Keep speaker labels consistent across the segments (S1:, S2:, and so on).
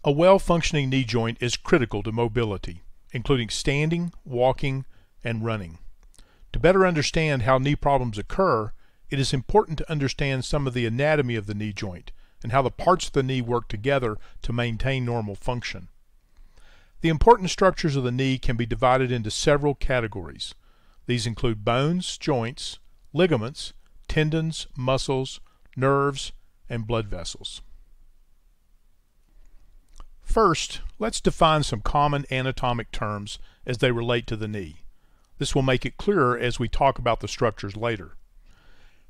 S1: A well-functioning knee joint is critical to mobility, including standing, walking, and running. To better understand how knee problems occur, it is important to understand some of the anatomy of the knee joint and how the parts of the knee work together to maintain normal function. The important structures of the knee can be divided into several categories. These include bones, joints, ligaments, tendons, muscles, nerves, and blood vessels. First, let's define some common anatomic terms as they relate to the knee. This will make it clearer as we talk about the structures later.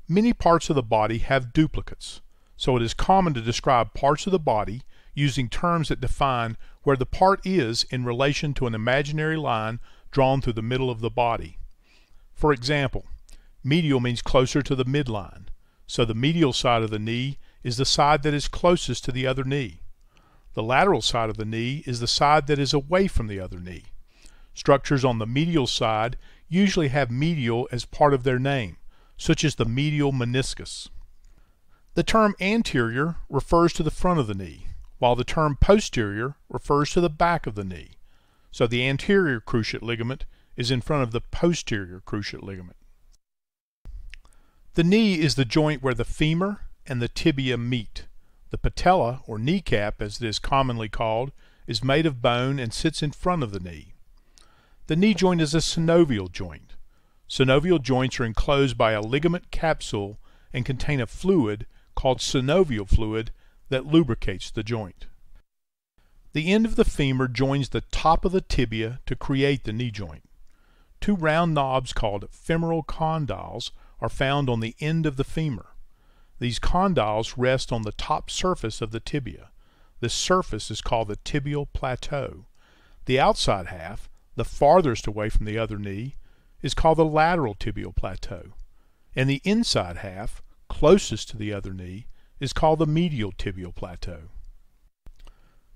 S1: Many parts of the body have duplicates, so it is common to describe parts of the body using terms that define where the part is in relation to an imaginary line drawn through the middle of the body. For example, medial means closer to the midline, so the medial side of the knee is the side that is closest to the other knee. The lateral side of the knee is the side that is away from the other knee. Structures on the medial side usually have medial as part of their name, such as the medial meniscus. The term anterior refers to the front of the knee, while the term posterior refers to the back of the knee. So the anterior cruciate ligament is in front of the posterior cruciate ligament. The knee is the joint where the femur and the tibia meet. The patella, or kneecap as it is commonly called, is made of bone and sits in front of the knee. The knee joint is a synovial joint. Synovial joints are enclosed by a ligament capsule and contain a fluid called synovial fluid that lubricates the joint. The end of the femur joins the top of the tibia to create the knee joint. Two round knobs called femoral condyles are found on the end of the femur. These condyles rest on the top surface of the tibia. This surface is called the tibial plateau. The outside half, the farthest away from the other knee, is called the lateral tibial plateau, and the inside half, closest to the other knee, is called the medial tibial plateau.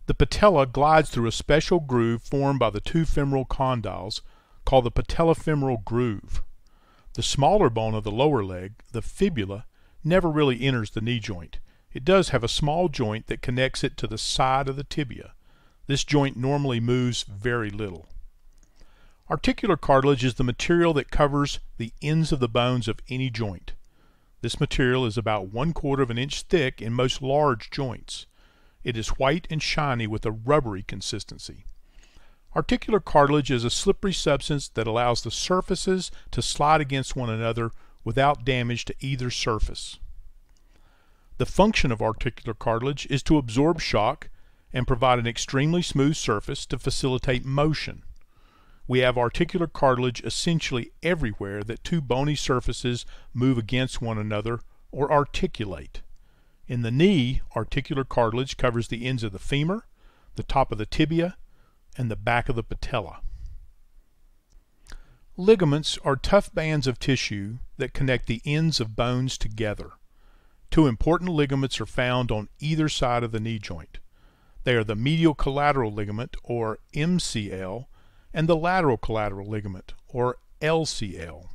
S1: The patella glides through a special groove formed by the two femoral condyles called the patellofemoral groove. The smaller bone of the lower leg, the fibula, never really enters the knee joint. It does have a small joint that connects it to the side of the tibia. This joint normally moves very little. Articular cartilage is the material that covers the ends of the bones of any joint. This material is about 1/4 of an inch thick in most large joints. It is white and shiny with a rubbery consistency. Articular cartilage is a slippery substance that allows the surfaces to slide against one another without damage to either surface. The function of articular cartilage is to absorb shock and provide an extremely smooth surface to facilitate motion. We have articular cartilage essentially everywhere that two bony surfaces move against one another or articulate. In the knee, articular cartilage covers the ends of the femur, the top of the tibia, and the back of the patella. Ligaments are tough bands of tissue that connect the ends of bones together. Two important ligaments are found on either side of the knee joint. They are the medial collateral ligament, or MCL, and the lateral collateral ligament, or LCL.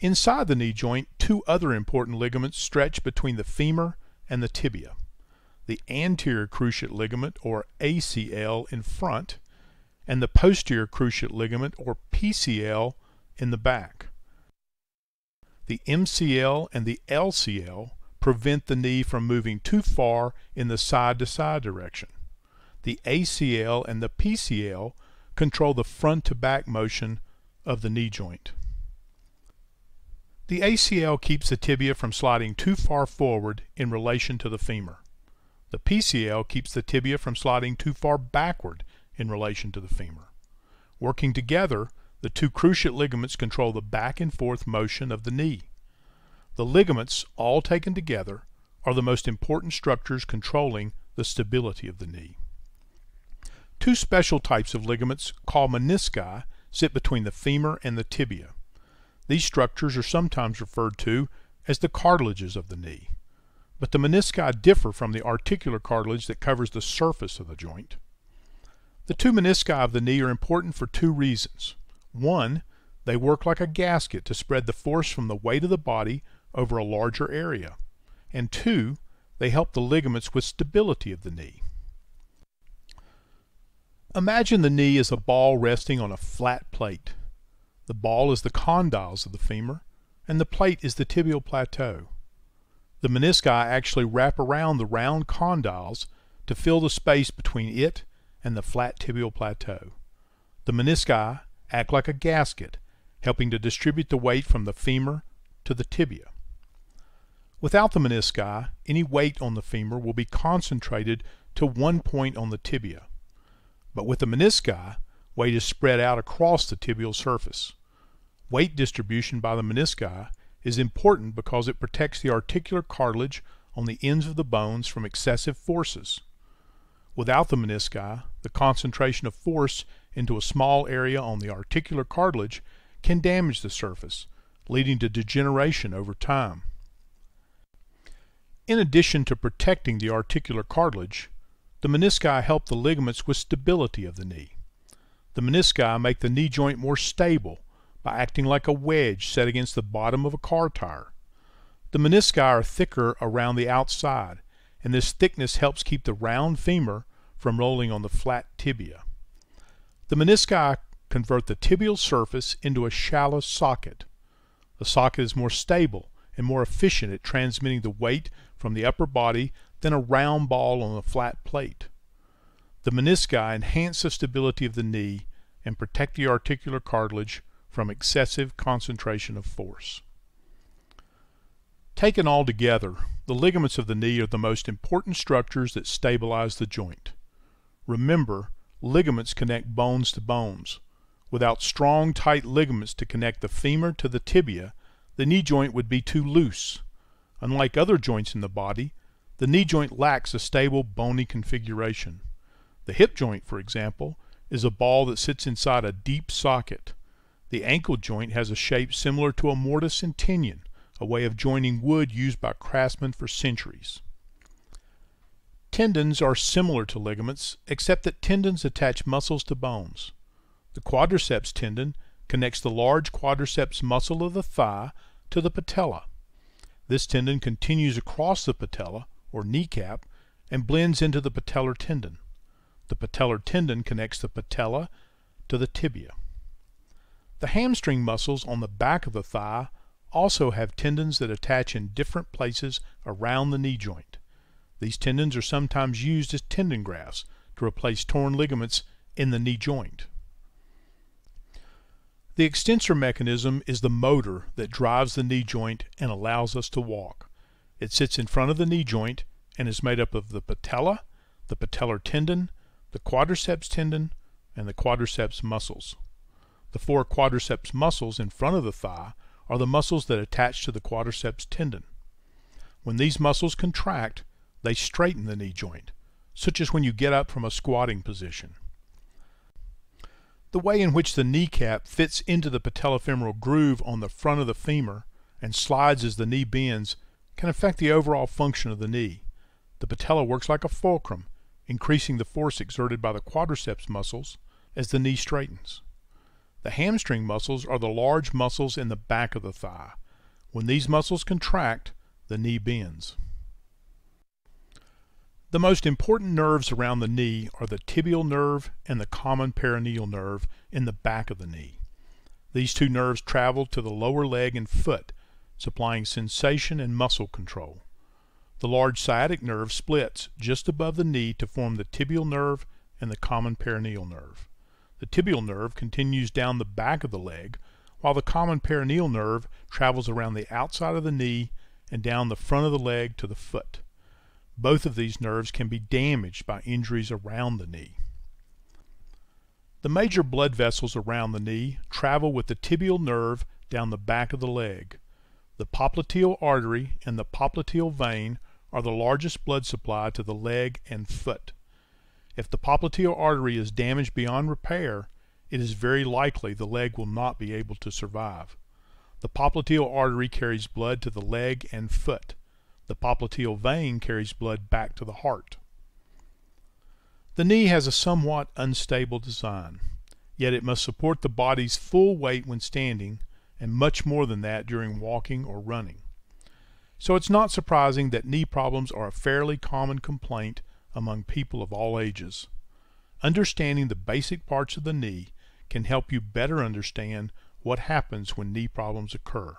S1: Inside the knee joint, two other important ligaments stretch between the femur and the tibia. The anterior cruciate ligament, or ACL, in front, and the posterior cruciate ligament, or PCL, in the back. The MCL and the LCL prevent the knee from moving too far in the side-to-side direction. The ACL and the PCL control the front-to-back motion of the knee joint. The ACL keeps the tibia from sliding too far forward in relation to the femur. The PCL keeps the tibia from sliding too far backward in relation to the femur. Working together, the two cruciate ligaments control the back and forth motion of the knee. The ligaments, all taken together, are the most important structures controlling the stability of the knee. Two special types of ligaments, called menisci, sit between the femur and the tibia. These structures are sometimes referred to as the cartilages of the knee. But the menisci differ from the articular cartilage that covers the surface of the joint. The two menisci of the knee are important for two reasons. One, they work like a gasket to spread the force from the weight of the body over a larger area. And two, they help the ligaments with stability of the knee. Imagine the knee as a ball resting on a flat plate. The ball is the condyles of the femur, and the plate is the tibial plateau. The menisci actually wrap around the round condyles to fill the space between it and the flat tibial plateau. The menisci act like a gasket, helping to distribute the weight from the femur to the tibia. Without the menisci, any weight on the femur will be concentrated to one point on the tibia. But with the menisci, weight is spread out across the tibial surface. Weight distribution by the menisci is important because it protects the articular cartilage on the ends of the bones from excessive forces. Without the menisci, the concentration of force into a small area on the articular cartilage can damage the surface, leading to degeneration over time. In addition to protecting the articular cartilage, the menisci help the ligaments with stability of the knee. The menisci make the knee joint more stable by acting like a wedge set against the bottom of a car tire. The menisci are thicker around the outside, and this thickness helps keep the round femur from rolling on the flat tibia. The menisci convert the tibial surface into a shallow socket. The socket is more stable and more efficient at transmitting the weight from the upper body than a round ball on a flat plate. The menisci enhance the stability of the knee and protect the articular cartilage from excessive concentration of force. Taken all together, the ligaments of the knee are the most important structures that stabilize the joint. Remember, ligaments connect bones to bones. Without strong, tight ligaments to connect the femur to the tibia, the knee joint would be too loose. Unlike other joints in the body, the knee joint lacks a stable bony configuration. The hip joint, for example, is a ball that sits inside a deep socket. The ankle joint has a shape similar to a mortise and tenon, a way of joining wood used by craftsmen for centuries. Tendons are similar to ligaments, except that tendons attach muscles to bones. The quadriceps tendon connects the large quadriceps muscle of the thigh to the patella. This tendon continues across the patella, or kneecap, and blends into the patellar tendon. The patellar tendon connects the patella to the tibia. The hamstring muscles on the back of the thigh also have tendons that attach in different places around the knee joint. These tendons are sometimes used as tendon grafts to replace torn ligaments in the knee joint. The extensor mechanism is the motor that drives the knee joint and allows us to walk. It sits in front of the knee joint and is made up of the patella, the patellar tendon, the quadriceps tendon, and the quadriceps muscles. The four quadriceps muscles in front of the thigh are the muscles that attach to the quadriceps tendon. When these muscles contract, they straighten the knee joint, such as when you get up from a squatting position. The way in which the kneecap fits into the patellofemoral groove on the front of the femur and slides as the knee bends can affect the overall function of the knee. The patella works like a fulcrum, increasing the force exerted by the quadriceps muscles as the knee straightens. The hamstring muscles are the large muscles in the back of the thigh. When these muscles contract, the knee bends. The most important nerves around the knee are the tibial nerve and the common peroneal nerve in the back of the knee. These two nerves travel to the lower leg and foot, supplying sensation and muscle control. The large sciatic nerve splits just above the knee to form the tibial nerve and the common peroneal nerve. The tibial nerve continues down the back of the leg, while the common peroneal nerve travels around the outside of the knee and down the front of the leg to the foot. Both of these nerves can be damaged by injuries around the knee. The major blood vessels around the knee travel with the tibial nerve down the back of the leg. The popliteal artery and the popliteal vein are the largest blood supply to the leg and foot. If the popliteal artery is damaged beyond repair, it is very likely the leg will not be able to survive. The popliteal artery carries blood to the leg and foot. The popliteal vein carries blood back to the heart. The knee has a somewhat unstable design, yet it must support the body's full weight when standing and much more than that during walking or running. So it's not surprising that knee problems are a fairly common complaint among people of all ages. Understanding the basic parts of the knee can help you better understand what happens when knee problems occur.